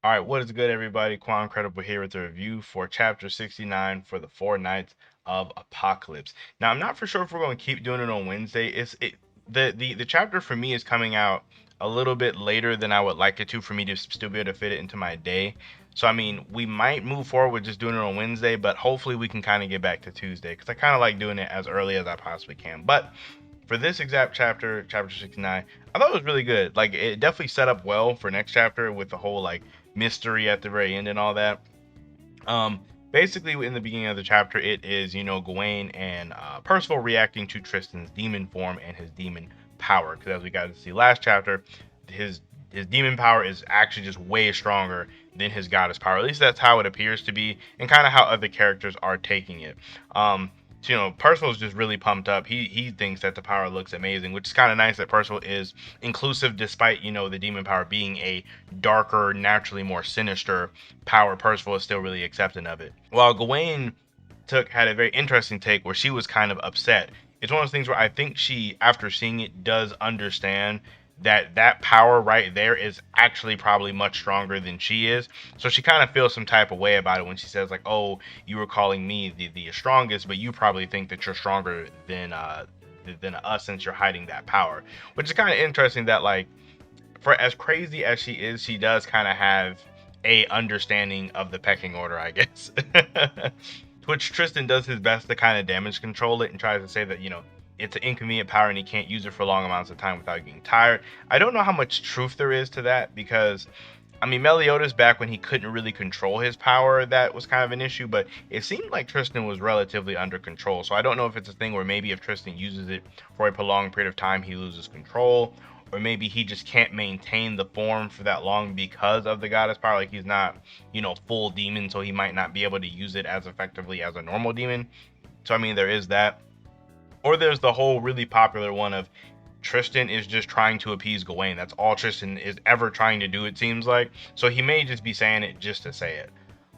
All right, what is good, everybody? Quancredible here with a review for Chapter 69 for the Four Nights of Apocalypse. Now, I'm not for sure if we're going to keep doing it on Wednesday. The chapter for me is coming out a little bit later than I would like it to for me to still be able to fit it into my day. So, I mean, we might move forward with just doing it on Wednesday, but hopefully we can kind of get back to Tuesday because I kind of like doing it as early as I possibly can. But for this exact chapter, chapter 69, I thought it was really good. Like, it definitely set up well for next chapter with the whole like mystery at the very end and all that. Um, Basically, in the beginning of the chapter, it is Gawain and Percival reacting to Tristan's demon form and his demon power. Because as we got to see last chapter, his his demon power is actually just way stronger than his goddess power. At least that's how it appears to be, and kind of how other characters are taking it. So, Percival's just really pumped up. He thinks that the power looks amazing, which is kind of nice that Percival is inclusive, despite the demon power being a darker, naturally more sinister power. Percival is still really accepting of it. While Gawain had a very interesting take where she was kind of upset. It's one of those things where I think she, after seeing it, does understand that power right there is actually probably much stronger than she is. So she kind of feels some type of way about it when she says like, "Oh, you were calling me the strongest, but you probably think that you're stronger than us since you're hiding that power." Which is kind of interesting that like for as crazy as she is, she does kind of have a understanding of the pecking order, I guess. Which Tristan does his best to kind of damage control it and tries to say that, it's an inconvenient power and he can't use it for long amounts of time without getting tired. I don't know how much truth there is to that because, I mean, Meliodas back when he couldn't really control his power, that was kind of an issue, but it seemed like Tristan was relatively under control. So I don't know if it's a thing where maybe if Tristan uses it for a prolonged period of time, he loses control, or maybe he just can't maintain the form for that long because of the goddess power. Like he's not, full demon, so he might not be able to use it as effectively as a normal demon. So I mean, there is that. Or there's the whole really popular one of Tristan is just trying to appease Gawain. That's all Tristan is ever trying to do, it seems like. So he may just be saying it just to say it.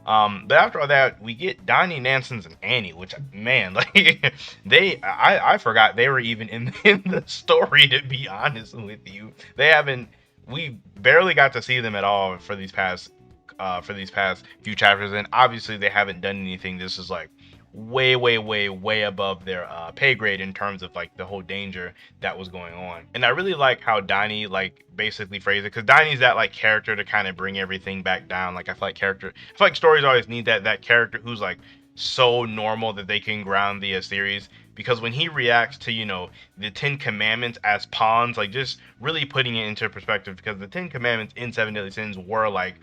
But after all that, we get Donnie, Nansons, and Annie, which man, like I forgot they were even in the story. To be honest with you, they haven't. We barely got to see them at all for these past few chapters, and obviously they haven't done anything. This is like way above their pay grade in terms of like the whole danger that was going on. And I really like how Donnie like basically phrased it, because Donnie's that like character to kind of bring everything back down. Like I feel like stories always need that character who's like so normal that they can ground the series, because when he reacts to the Ten Commandments as pawns, like just really putting it into perspective, because the Ten Commandments in Seven Deadly Sins were like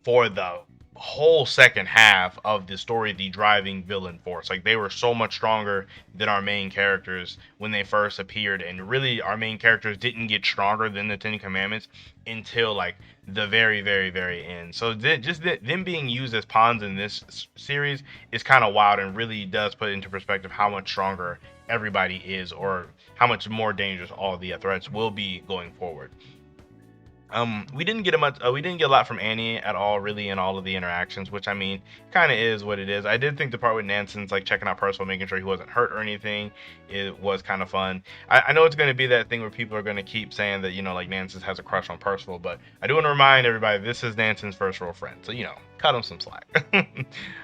for the whole second half of the story the driving villain force. Like they were so much stronger than our main characters when they first appeared, and really our main characters didn't get stronger than the Ten Commandments until like the very end. So them being used as pawns in this series is kind of wild, and really does put into perspective how much stronger everybody is, or how much more dangerous all the threats will be going forward. We didn't get a lot from Annie at all, really, in all of the interactions, which I mean, kind of is what it is. I did think the part with Nanson's like checking out Percival, making sure he wasn't hurt or anything, it was kind of fun. I know it's going to be that thing where people are going to keep saying that like Nanson's has a crush on Percival, but I do want to remind everybody this is Nanson's first real friend, so cut him some slack.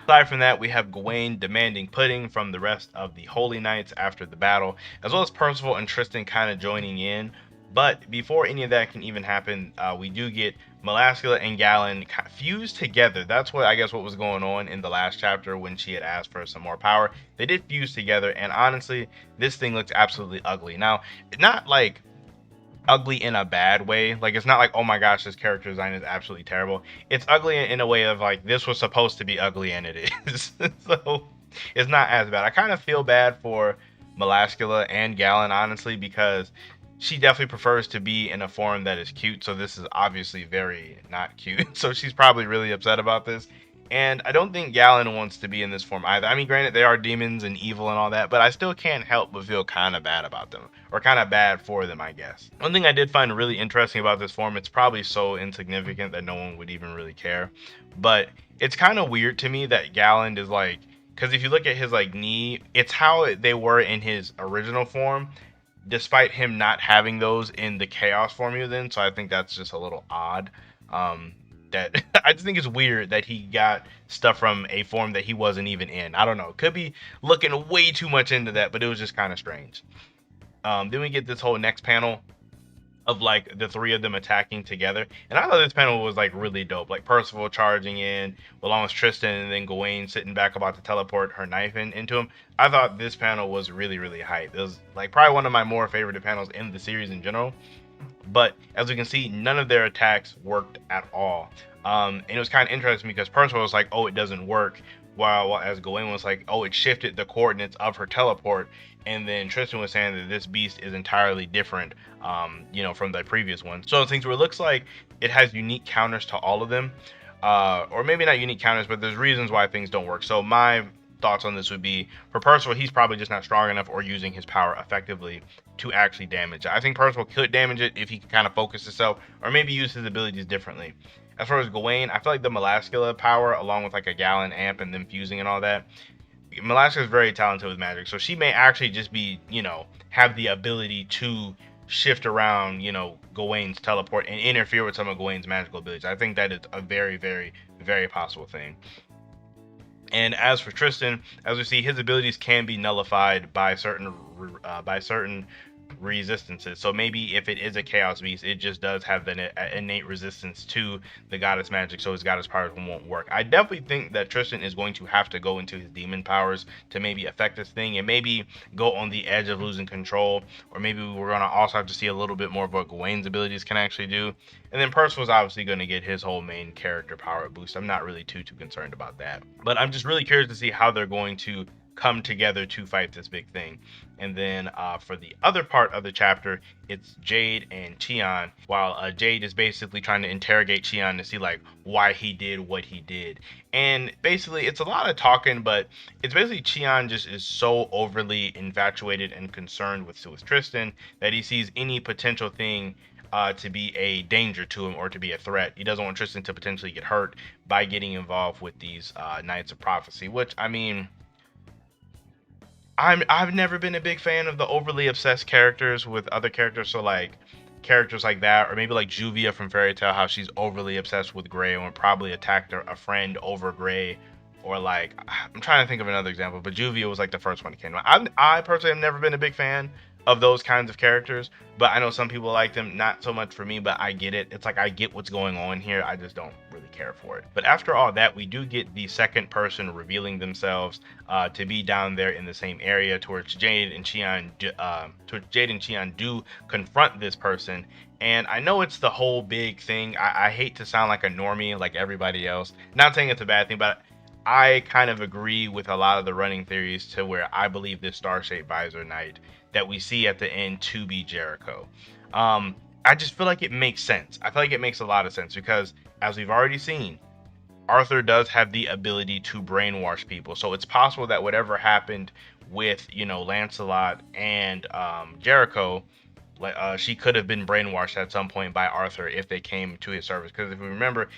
Aside from that, we have Gawain demanding pudding from the rest of the Holy Knights after the battle, as well as Percival and Tristan kind of joining in. But before any of that can even happen, we do get Melascula and Galen fused together. That's what I guess what was going on in the last chapter when she had asked for some more power. They did fuse together, and honestly, this thing looks absolutely ugly. Now, not like ugly in a bad way. Like it's not like, oh my gosh, this character design is absolutely terrible. It's ugly in a way of like this was supposed to be ugly and it is. So it's not as bad. I kind of feel bad for Melascula and Galen, honestly, because she definitely prefers to be in a form that is cute, so this is obviously very not cute. So she's probably really upset about this. And I don't think Galen wants to be in this form either. I mean, granted, they are demons and evil and all that, but I still can't help but feel kind of bad about them, or kind of bad for them, I guess. One thing I did find really interesting about this form, it's probably so insignificant that no one would even really care, but it's kind of weird to me that Galen is like, because if you look at his like knee, it's how they were in his original form, despite him not having those in the chaos form then. So I think that's just a little odd. that I just think it's weird that he got stuff from a form that he wasn't even in. I don't know. Could be looking way too much into that, but it was just kind of strange. Then we get this whole next panel of like the three of them attacking together. And I thought this panel was like really dope. Like Percival charging in along with Tristan, and then Gawain sitting back about to teleport her knife into him. I thought this panel was really, really hype. It was like probably one of my more favorite panels in the series in general. But as we can see, none of their attacks worked at all. And it was kind of interesting because Percival was like, oh, it doesn't work. While as Gawain was like, oh, it shifted the coordinates of her teleport. And then Tristan was saying that this beast is entirely different, from the previous one. So things where it looks like it has unique counters to all of them. Or maybe not unique counters, but there's reasons why things don't work. So my thoughts on this would be for Percival, he's probably just not strong enough or using his power effectively to actually damage it. I think Percival could damage it if he could kind of focus himself or maybe use his abilities differently. As far as Gawain, I feel like the Melascula power, along with like a Gallon amp and them fusing and all that, Melascula is very talented with magic, so she may actually just be, have the ability to shift around, Gawain's teleport and interfere with some of Gawain's magical abilities. I think that is a very, very, very possible thing. And as for Tristan, as we see, his abilities can be nullified by certain resistances. So maybe if it is a chaos beast, it just does have the innate resistance to the goddess magic, so his goddess powers won't work. I definitely think that Tristan is going to have to go into his demon powers to maybe affect this thing and maybe go on the edge of losing control, or maybe we're going to also have to see a little bit more of what Gawain's abilities can actually do. And then Percival's obviously going to get his whole main character power boost. I'm not really too concerned about that, but I'm just really curious to see how they're going to come together to fight this big thing. And then for the other part of the chapter, it's Jade and Qian, while Jade is basically trying to interrogate Qian to see like why he did what he did. And basically it's a lot of talking, but it's basically Qian just is so overly infatuated and concerned with Tristan that he sees any potential thing to be a danger to him or to be a threat. He doesn't want Tristan to potentially get hurt by getting involved with these Knights of Prophecy, which, I mean, I've never been a big fan of the overly obsessed characters with other characters. So like characters like that, or maybe like Juvia from Fairy Tail, how she's overly obsessed with Gray and would probably attack a friend over Gray. Or like, I'm trying to think of another example, but Juvia was like the first one that came out. I personally have never been a big fan of those kinds of characters, but I know some people like them. Not so much for me, but I get it. It's like I get what's going on here. I just don't really care for it. But after all that, we do get the second person revealing themselves to be down there in the same area, towards Jade and Qian. Jade and Qian do confront this person. And I know it's the whole big thing. I hate to sound like a normie like everybody else. Not saying it's a bad thing, but I kind of agree with a lot of the running theories to where I believe this Star-Shaped Visor Knight that we see at the end to be Jericho. I just feel like it makes sense. I feel like it makes a lot of sense because, as we've already seen, Arthur does have the ability to brainwash people. So it's possible that whatever happened with, Lancelot and Jericho, she could have been brainwashed at some point by Arthur if they came to his service. Because if we remember,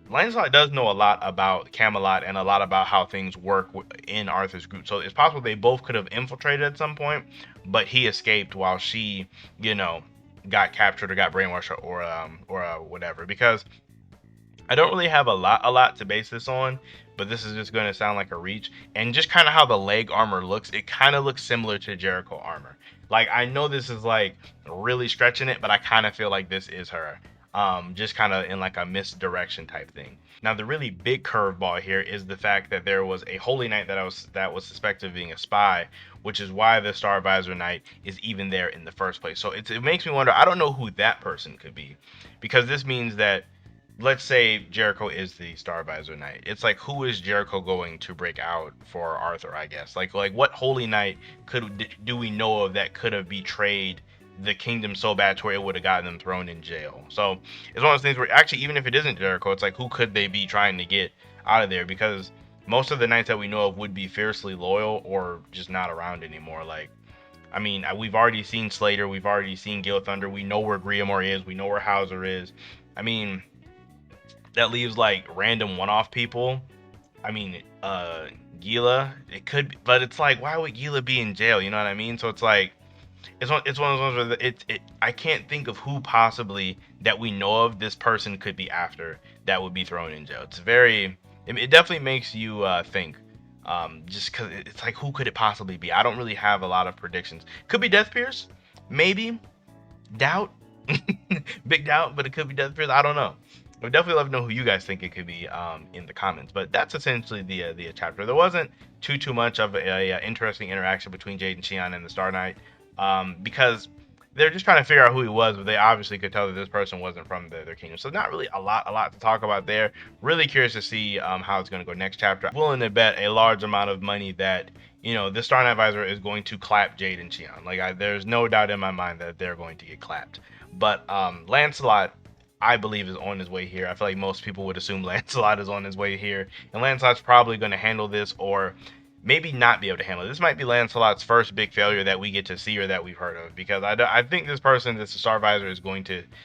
Lancelot does know a lot about Camelot and a lot about how things work in Arthur's group. So it's possible they both could have infiltrated at some point, but he escaped while she, got captured or got brainwashed or whatever. Because I don't really have a lot to base this on, but this is just going to sound like a reach. And just kind of how the leg armor looks, it kind of looks similar to Jericho armor. Like, I know this is like really stretching it, but I kind of feel like this is her. Just kind of in like a misdirection type thing. Now, the really big curveball here is the fact that there was a Holy Knight that was suspected of being a spy, which is why the Star Visor Knight is even there in the first place. So it makes me wonder. I don't know who that person could be, because this means that, let's say Jericho is the Star Visor Knight. It's like, who is Jericho going to break out for Arthur? I guess like what Holy Knight do we know of that could have betrayed the kingdom so bad to where it would have gotten them thrown in jail? So it's one of those things where actually, even if it isn't Jericho, it's like, who could they be trying to get out of there? Because most of the knights that we know of would be fiercely loyal or just not around anymore. Like, I mean, we've already seen Slater, we've already seen Gil Thunder, we know where Griamore is, we know where Hauser is. I mean, that leaves like random one-off people. I mean, Gila, it could be, but it's like, why would Gila be in jail? You know what I mean? So it's like, it's one of those ones where I can't think of who possibly that we know of this person could be after that would be thrown in jail. It's very it definitely makes you think. Just because it's like, who could it possibly be? I don't really have a lot of predictions. Could be Death Pierce, maybe. Doubt, big doubt, but it could be Death Pierce. I don't know. I would definitely love to know who you guys think it could be in the comments. But that's essentially the chapter. There wasn't too much of a interesting interaction between Jade and Shion and the Star Knight, because they're just trying to figure out who he was, but they obviously could tell that this person wasn't from their kingdom. So not really a lot to talk about there. Really curious to see how it's going to go next chapter. I'm willing to bet a large amount of money that, you know, the Star Knight Advisor is going to clap Jade and Shion. Like, there's no doubt in my mind that they're going to get clapped. But Lancelot, I believe, is on his way here. I feel like most people would assume Lancelot is on his way here, and Lancelot's probably going to handle this, or maybe not be able to handle it. This might be Lancelot's first big failure that we get to see or that we've heard of, because I think this person, this Star Advisor,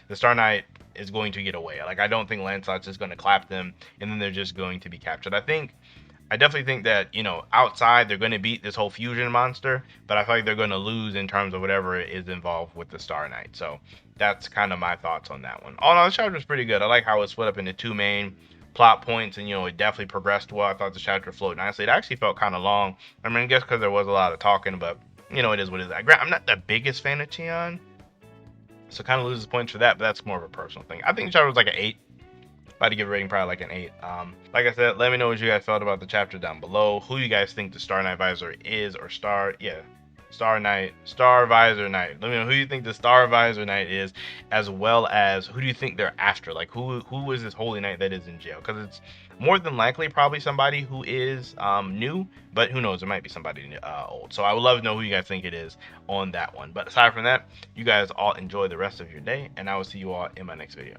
the Star Knight is going to get away. Like, I don't think Lancelot's just going to clap them and then they're just going to be captured. I definitely think that, you know, outside they're going to beat this whole fusion monster, but I feel like they're going to lose in terms of whatever is involved with the Star Knight. So that's kind of my thoughts on that one. All in all, this chapter was pretty good. I like how it split up into two main plot points, and, you know, it definitely progressed well. I thought the chapter flowed nicely. It actually felt kind of long. I mean, I guess because there was a lot of talking, but, you know, it is what it is. I'm not the biggest fan of Cheon, so kind of loses points for that, but that's more of a personal thing. I think the chapter was like an 8. About to give a rating probably like an 8. Like I said, let me know what you guys felt about the chapter down below. Who you guys think the Star Knight Advisor is, or Star Visor Knight. Let me know who you think the Star Visor Knight is, as well as who do you think they're after. Like, who is this Holy Knight that is in jail? Because it's more than likely probably somebody who is new, but who knows? It might be somebody old. So I would love to know who you guys think it is on that one. But aside from that, you guys all enjoy the rest of your day, and I will see you all in my next video.